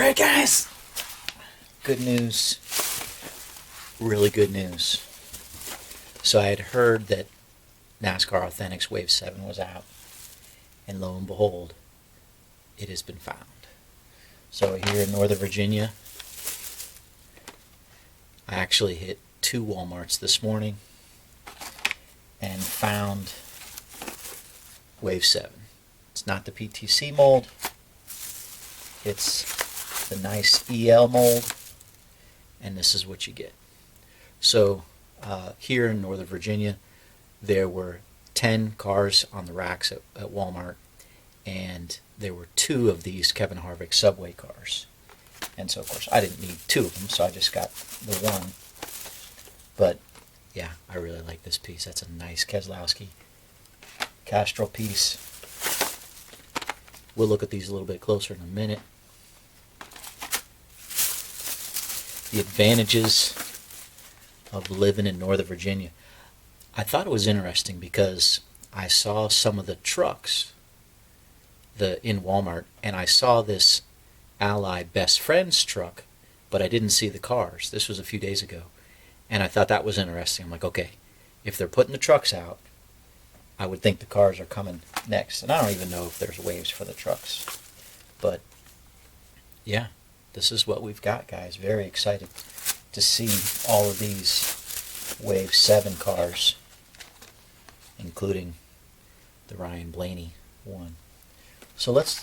Alright guys, good news, really good news. So I had heard that NASCAR Authentics Wave 7 was out, and lo and behold, it has been found. So here in Northern Virginia, I actually hit 2 Walmarts this morning and found Wave 7. It's not the PTC mold, it's the nice EL mold, and this is what you get. So here in Northern Virginia, there were 10 cars on the racks at Walmart, and there were 2 of these Kevin Harvick Subway cars. And so, of course, I didn't need 2 of them, so I just got the 1. But, yeah, I really like this piece. That's a nice Keselowski Castrol piece. We'll look at these a little bit closer in a minute. The advantages of living in Northern Virginia. I thought it was interesting because I saw some of the trucks in Walmart, and I saw this Ally Best Friends truck, but I didn't see the cars. This was a few days ago, and I thought that was interesting. I'm like, okay, if they're putting the trucks out, I would think the cars are coming next. And I don't even know if there's waves for the trucks. But, yeah, this is what we've got, guys. Very excited to see all of these Wave 7 cars, including the Ryan Blaney one. So let's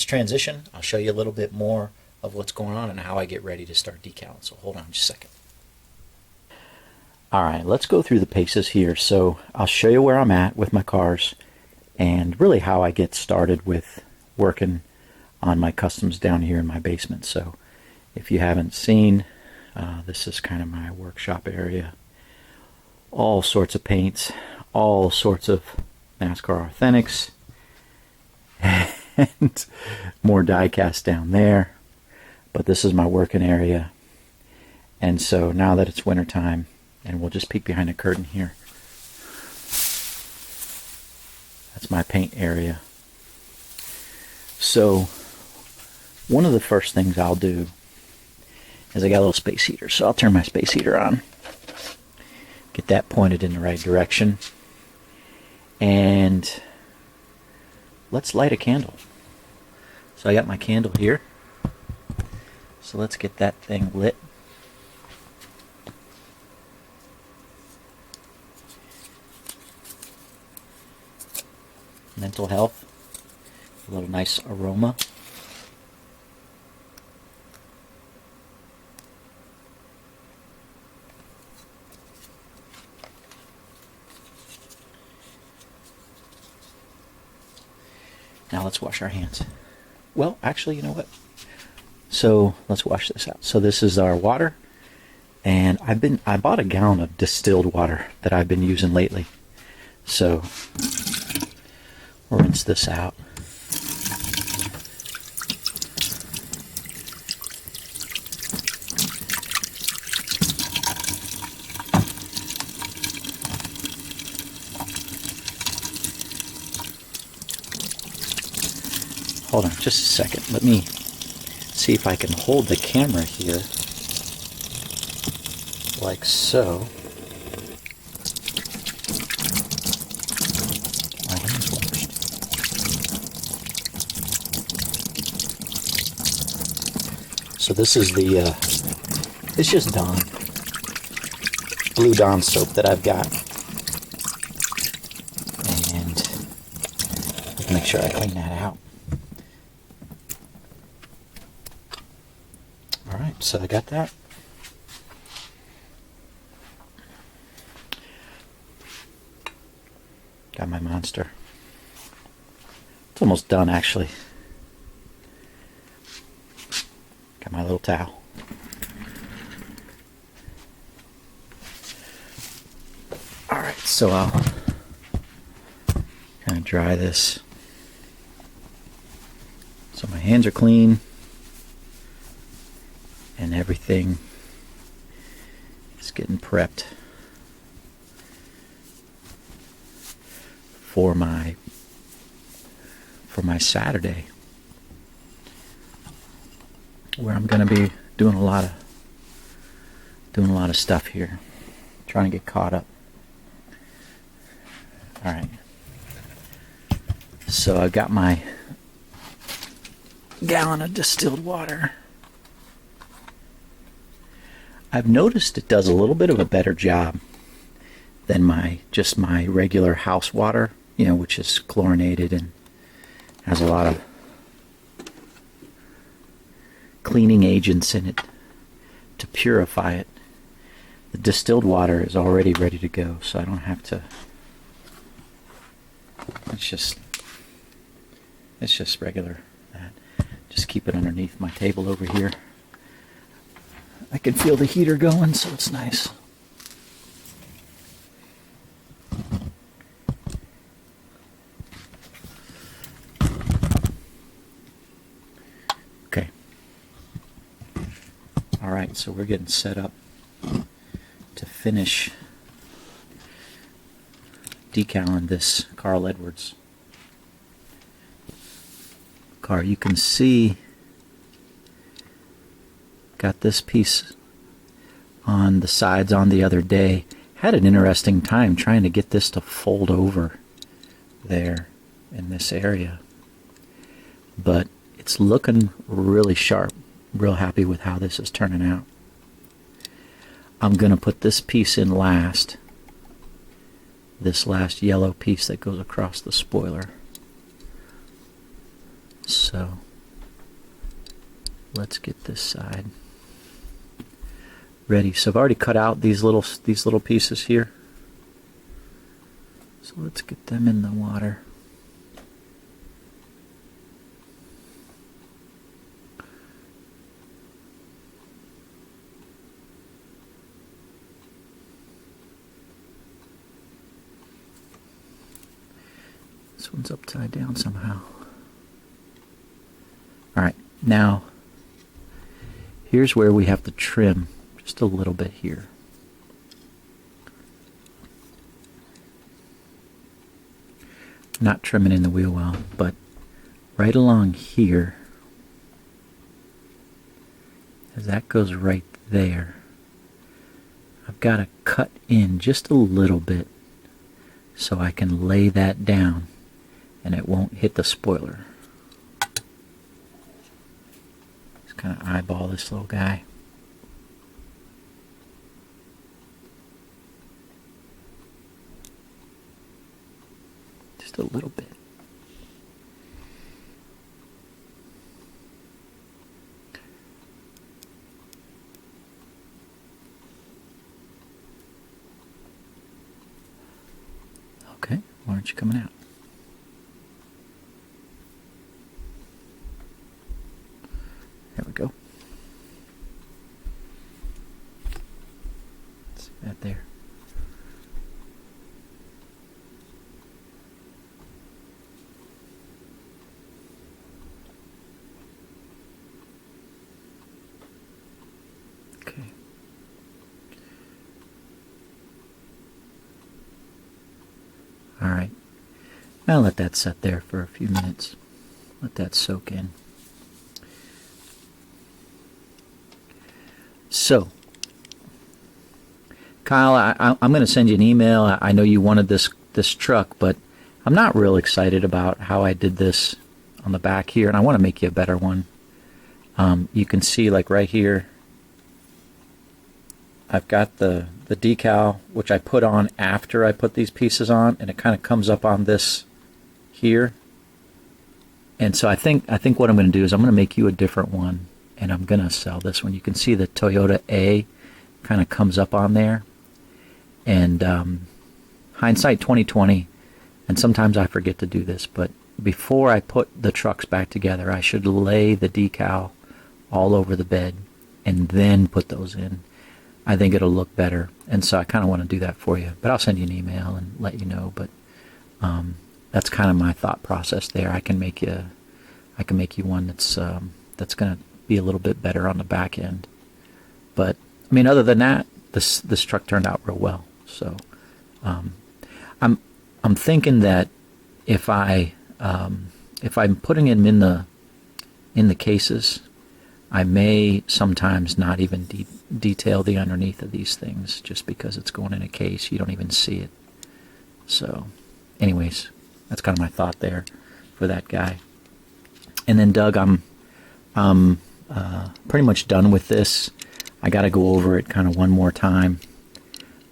transition. I'll show you a little bit more of what's going on and how I get ready to start decaling. So hold on just a second. All right, let's go through the paces here. So I'll show you where I'm at with my cars and really how I get started with working on my customs down here in my basement. So if you haven't seen, this is kind of my workshop area. All sorts of paints, all sorts of NASCAR Authentics, and more diecast down there. But this is my working area. And so now that it's wintertime, and we'll just peek behind the curtain here. That's my paint area. So one of the first things I'll do is I got a little space heater. So I'll turn my space heater on. Get that pointed in the right direction. And let's light a candle. So I got my candle here. So let's get that thing lit. Mental health, a little nice aroma. Now let's wash our hands. Well, actually, you know what? So let's wash this out. So this is our water, and I bought a gallon of distilled water that I've been using lately. So we'll rinse this out. Hold on just a second. Let me see if I can hold the camera here like so. My hands washed. So this is it's just Dawn, Blue Dawn soap that I've got. And let's make sure I clean that out. Alright, so I got that. Got my monster. It's almost done, actually. Got my little towel. Alright, so I'll kind of dry this. So my hands are clean. And everything is getting prepped for my Saturday. where I'm going to be doing a lot of stuff here, trying to get caught up. All right. So I got my gallon of distilled water. I've noticed it does a little bit of a better job than my regular house water, which is chlorinated and has a lot of cleaning agents in it to purify it. The distilled water is already ready to go, so I don't have to. It's just regular. Just keep it underneath my table over here. I can feel the heater going, so it's nice. Okay. All right, so we're getting set up to finish decaling this Carl Edwards car. You can see got this piece on the sides on the other day. Had an interesting time trying to get this to fold over there in this area, but it's looking really sharp. Real happy with how this is turning out. I'm gonna put this piece in last, this last yellow piece that goes across the spoiler. So let's get this side ready. So I've already cut out these little pieces here. So let's get them in the water. This one's upside down somehow. Alright, now here's where we have to trim just a little bit here. Not trimming in the wheel well, but right along here, as that goes right there, I've got to cut in just a little bit so I can lay that down and it won't hit the spoiler. Just kind of eyeball this little guy. Just a little bit. Okay, why aren't you coming out? There we go. See that there. Okay. All right. Now let that set there for a few minutes. Let that soak in. So, Kyle, I'm going to send you an email. I know you wanted this truck, but I'm not real excited about how I did this on the back here, and I want to make you a better one. You can see, like right here, I've got the decal, which I put on after I put these pieces on, and it kind of comes up on this here. And so I think what I'm going to do is I'm going to make you a different one. And I'm going to sell this one. You can see the Toyota A kind of comes up on there. And hindsight 2020, and sometimes I forget to do this, but before I put the trucks back together, I should lay the decal all over the bed and then put those in. I think it'll look better. And so I kind of want to do that for you. But I'll send you an email and let you know. But that's kind of my thought process there. I can make you one that's going to be a little bit better on the back end. But I mean, other than that, this truck turned out real well. So I'm thinking that if I'm putting them in the cases, I may sometimes not even detail the underneath of these things just because it's going in a case. You don't even see it. So, anyways, that's kind of my thought there for that guy. And then Doug, I'm pretty much done with this. I got to go over it kind of one more time.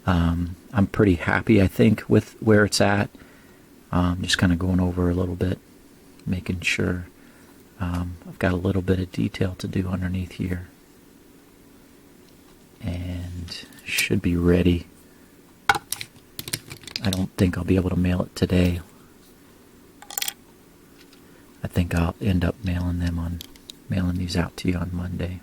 I'm pretty happy, I think, with where it's at. Just kind of going over a little bit, making sure I've got a little bit of detail to do underneath here. And should be ready. I don't think I'll be able to mail it today. I think I'll end up mailing these out to you on Monday.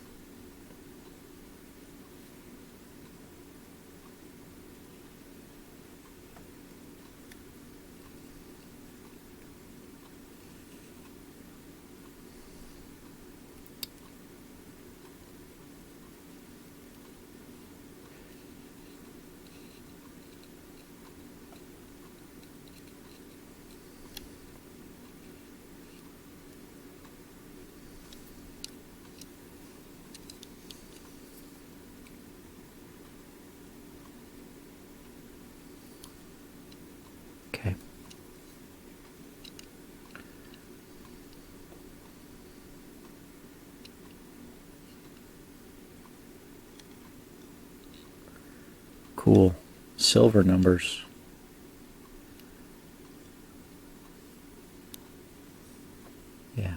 Okay. Cool. Silver numbers. Yeah.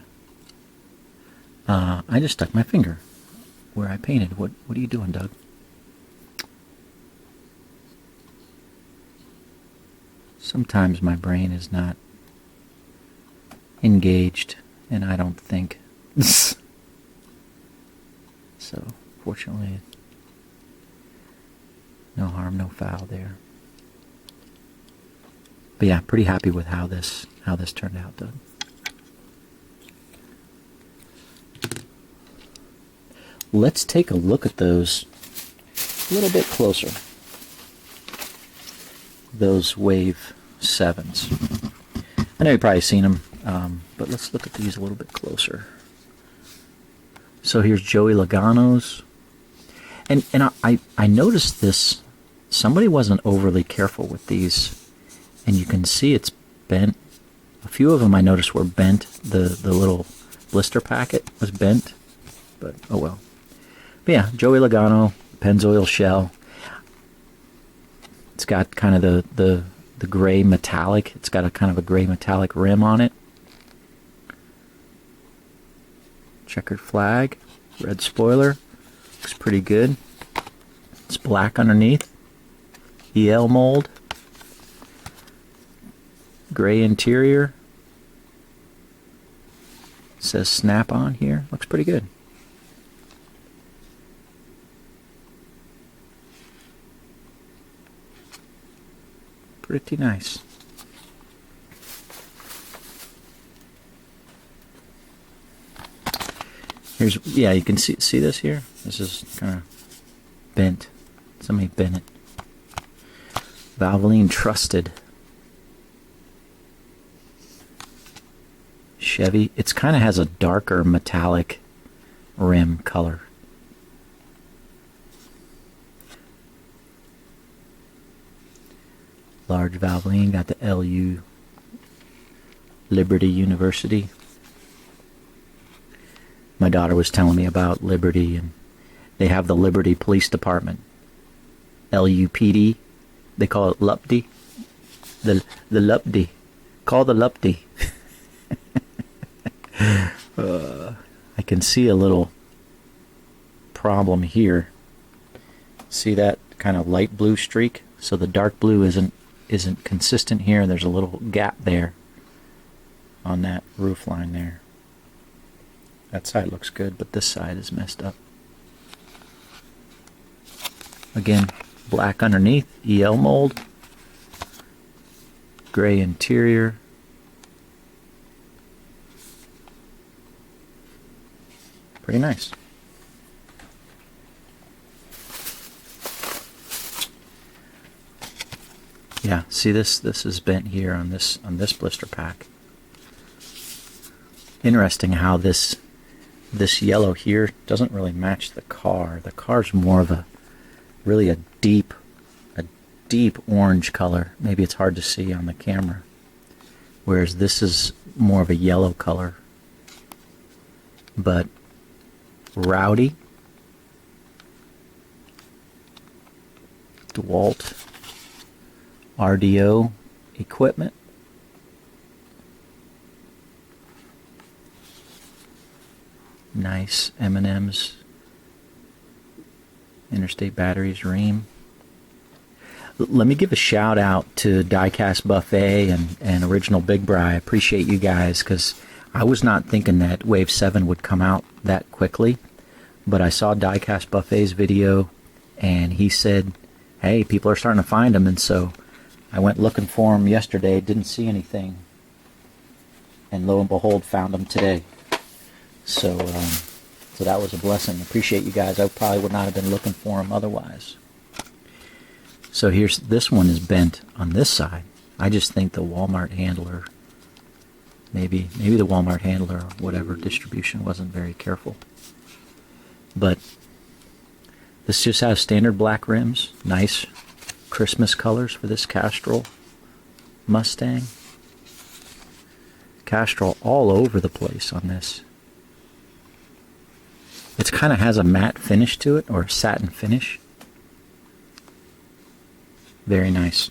I just stuck my finger where I painted. What are you doing, Doug? Sometimes my brain is not engaged, and I don't think. So, fortunately, no harm, no foul there. But yeah, pretty happy with how this turned out, Doug. Let's take a look at those a little bit closer. Those Wave 7s. I know you've probably seen them, but let's look at these a little bit closer. So here's Joey Logano's. And I noticed this. Somebody wasn't overly careful with these, and you can see it's bent. A few of them I noticed were bent. The little blister packet was bent, but oh well. But yeah, Joey Logano, Pennzoil shell. It's got kind of the gray metallic. It's got a kind of a gray metallic rim on it. Checkered flag, red spoiler. Looks pretty good. It's black underneath. EL mold. Gray interior. It says snap on here. Looks pretty good. Pretty nice. Here's, yeah, you can see this here. This is kind of bent. Somebody bent it. Valvoline Trusted. Chevy. It's kind of has a darker metallic rim color. Large Valvoline. Got the LU Liberty University. My daughter was telling me about Liberty, and they have the Liberty Police Department. LUPD. They call it LUPD. The LUPD. Call the LUPD. I can see a little problem here. See that kind of light blue streak? So the dark blue isn't consistent here. There's a little gap there on that roof line there. That side looks good, but this side is messed up. Again, black underneath, EL mold, gray interior. Pretty nice. Yeah, see this is bent here on this blister pack. Interesting how this this yellow here doesn't really match the car. The car's more of a really a deep orange color. Maybe it's hard to see on the camera. Whereas this is more of a yellow color. But rowdy. DeWalt RDO equipment. Nice M&M's Interstate Batteries ream. Let me give a shout out to Diecast Buffet and Original Big Bri. I appreciate you guys, because I was not thinking that Wave 7 would come out that quickly, but I saw Diecast Buffet's video and he said, hey, people are starting to find them, and so I went looking for them yesterday, didn't see anything, and lo and behold, found them today. So that was a blessing. Appreciate you guys. I probably would not have been looking for them otherwise. So here's, this one is bent on this side. I just think the Walmart handler, maybe the Walmart handler or whatever distribution wasn't very careful. But this just has standard black rims, nice Christmas colors for this Castrol Mustang. Castrol all over the place on this. It kind of has a matte finish to it, or a satin finish. Very nice.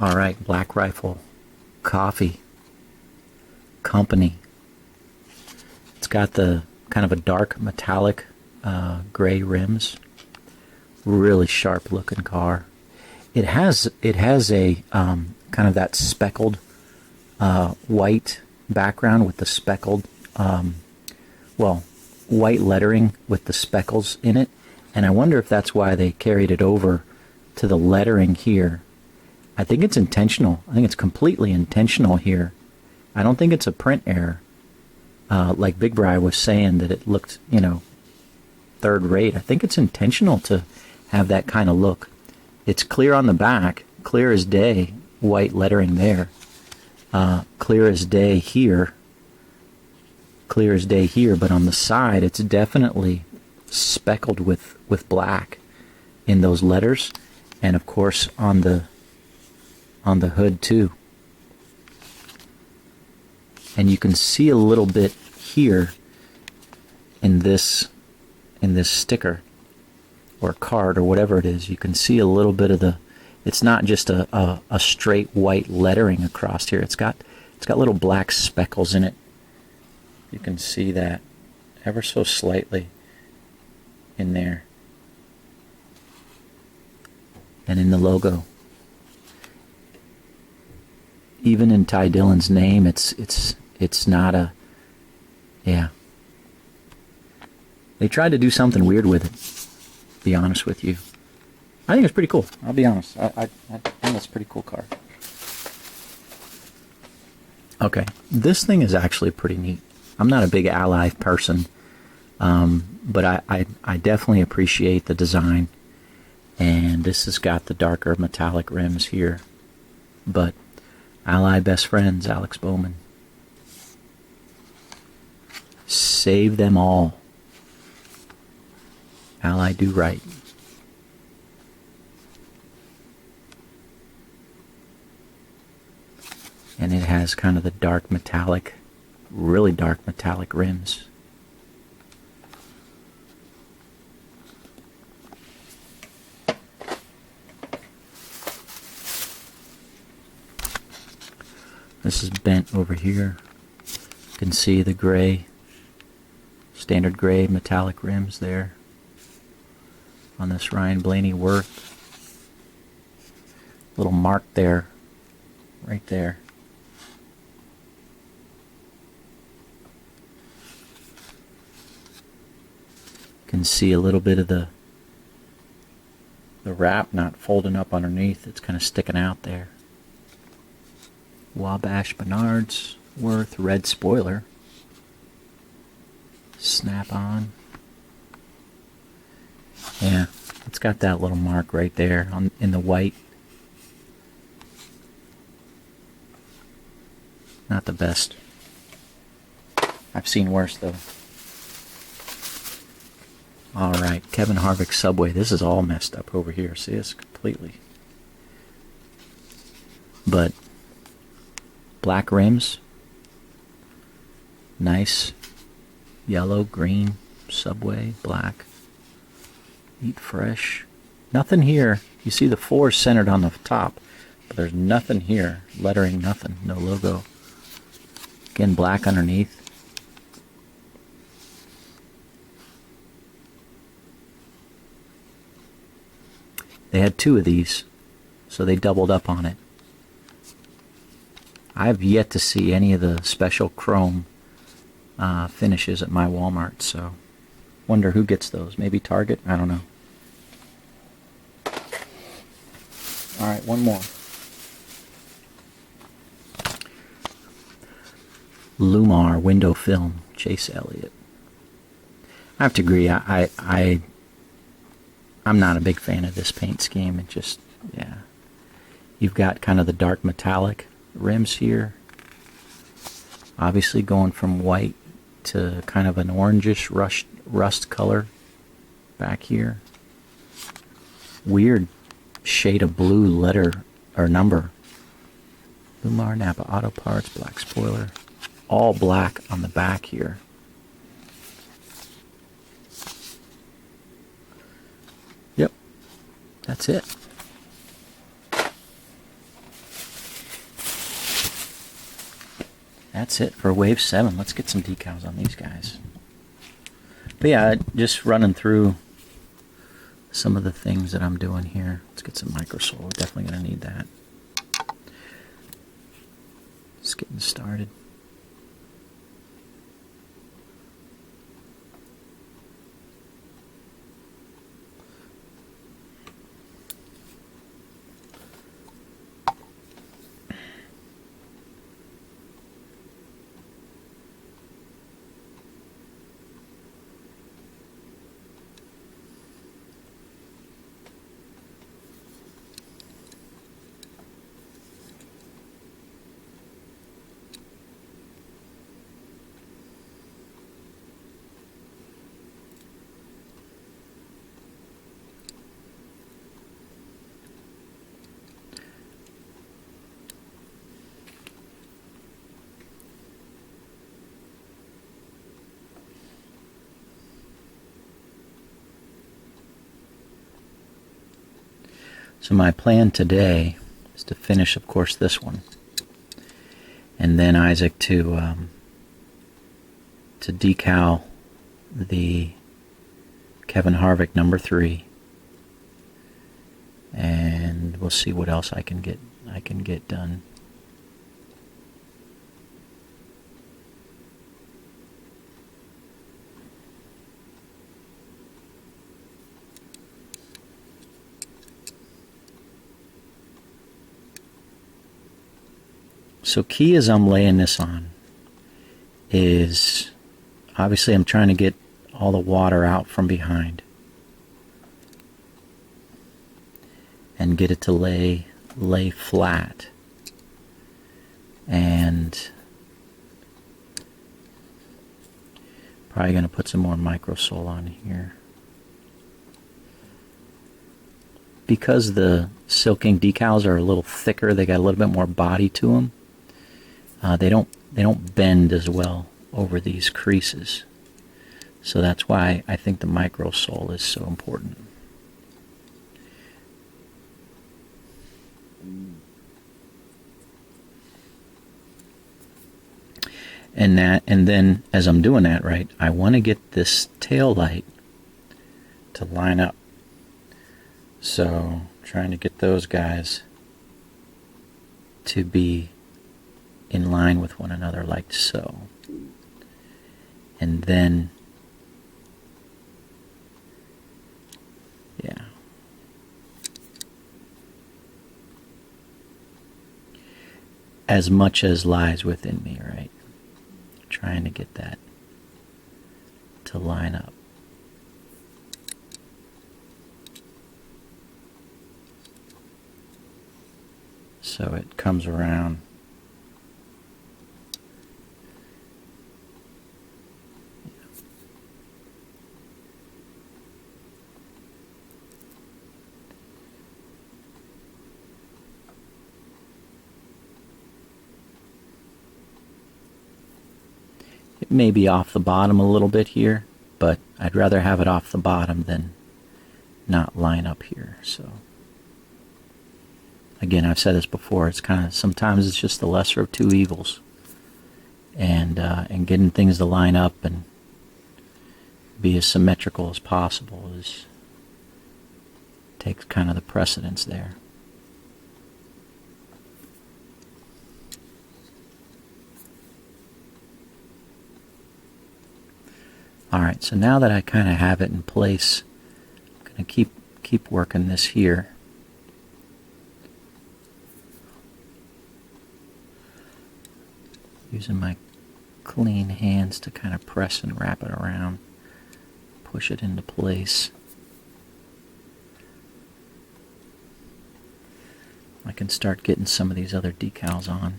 Alright, Black Rifle Coffee Company. It's got the kind of a dark metallic gray rims. Really sharp looking car. It has a kind of that speckled white background with the speckled white lettering with the speckles in it, and I wonder if that's why they carried it over to the lettering here. I think it's intentional. I think it's completely intentional here. I don't think it's a print error, like Big Bri was saying that it looked, you know, third rate. I think it's intentional to have that kind of look. It's clear on the back, clear as day, white lettering there, clear as day here, clear as day here, but on the side it's definitely speckled with black in those letters, and of course on the hood too. And you can see a little bit here in this sticker or card or whatever it is. You can see a little bit of the, it's not just a straight white lettering across here. It's got little black speckles in it. You can see that ever so slightly in there. And in the logo. Even in Ty Dillon's name, it's not a, yeah. They tried to do something weird with it, to be honest with you. I think it's pretty cool. I'll be honest. I think it's a pretty cool car. Okay, this thing is actually pretty neat. I'm not a big Ally person, but I definitely appreciate the design. And this has got the darker metallic rims here. But Ally best friends, Alex Bowman. Save them all. Ally do right. And it has kind of the dark metallic, really dark metallic rims. This is bent over here. You can see the gray, standard gray metallic rims there on this Ryan Blaney Worth. Little mark there, right there. You can see a little bit of the wrap not folding up underneath. It's kind of sticking out there. Wabash Bernard's Worth red spoiler. Snap on. Yeah, it's got that little mark right there in the white. Not the best. I've seen worse, though. Alright, Kevin Harvick's Subway. This is all messed up over here. See this? Completely. But black rims. Nice. Yellow, green, Subway, black. Eat fresh. Nothing here. You see the 4 centered on the top. But there's nothing here. Lettering, nothing. No logo. Again, black underneath. They had 2 of these, so they doubled up on it. I've yet to see any of the special chrome finishes at my Walmart, so wonder who gets those. Maybe Target? I don't know. Alright, one more. Lumar window film, Chase Elliott. I have to agree, I'm not a big fan of this paint scheme. It just, yeah. You've got kind of the dark metallic rims here. Obviously going from white to kind of an orangish rust color back here. Weird shade of blue letter or number. Lumar, Napa Auto Parts, black spoiler. All black on the back here. Yep, that's it. That's it for Wave 7. Let's get some decals on these guys. But yeah, just running through some of the things that I'm doing here. Let's get some microsole. We're definitely going to need that. Just getting started. So my plan today is to finish, of course, this one, and then Isaac to decal the Kevin Harvick number 3, and we'll see what else I can get done. So key as I'm laying this on is, obviously I'm trying to get all the water out from behind and get it to lay flat. And probably going to put some more microsole on here. Because the silking decals are a little thicker, they got a little bit more body to them. They don't bend as well over these creases, so that's why I think the microsole is so important. And then as I'm doing that, right, I want to get this tail light to line up. So trying to get those guys to be in line with one another like so. And then, yeah. As much as lies within me, right? Trying to get that to line up. So it comes around maybe off the bottom a little bit here, but I'd rather have it off the bottom than not line up here. So again, I've said this before, it's kind of, sometimes it's just the lesser of two evils, and getting things to line up and be as symmetrical as possible takes kind of the precedence there. Alright, so now that I kind of have it in place, I'm going to keep working this here. Using my clean hands to kind of press and wrap it around, push it into place. I can start getting some of these other decals on.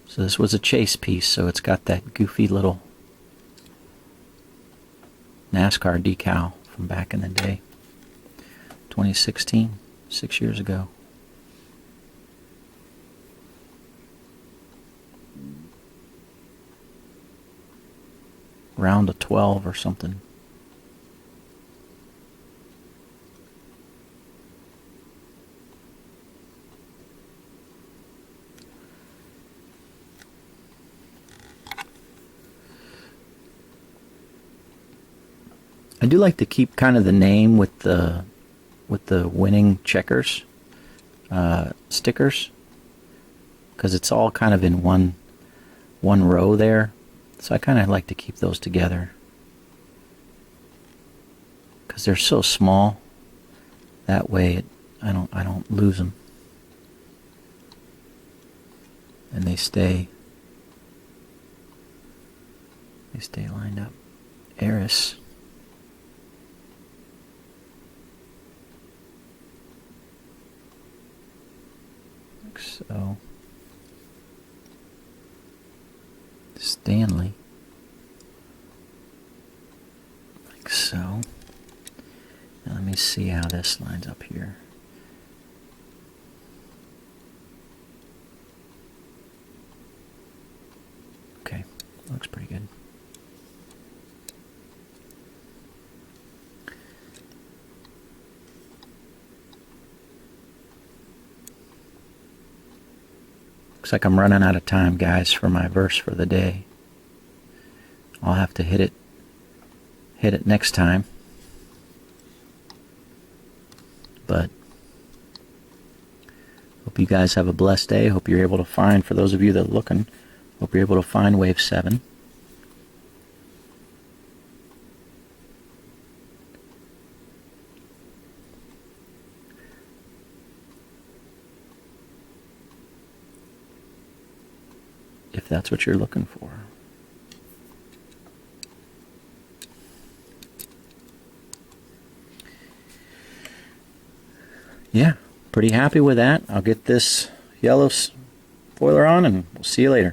So this was a chase piece, so it's got that goofy little NASCAR decal from back in the day. 2016, 6 years ago. Round of 12 or something. I do like to keep kind of the name with the winning checkers stickers, because it's all kind of in one row there. So I kind of like to keep those together because they're so small. That way, I don't lose them, and they stay lined up. Eris. Like so. Stanley. Like so. Now let me see how this lines up here. Okay, looks pretty good. Looks like I'm running out of time, guys, for my verse for the day. I'll have to hit it next time. But hope you guys have a blessed day. Hope you're able to find, for those of you that are looking, hope you're able to find Wave 7. If that's what you're looking for. Yeah, pretty happy with that. I'll get this yellow spoiler on and we'll see you later.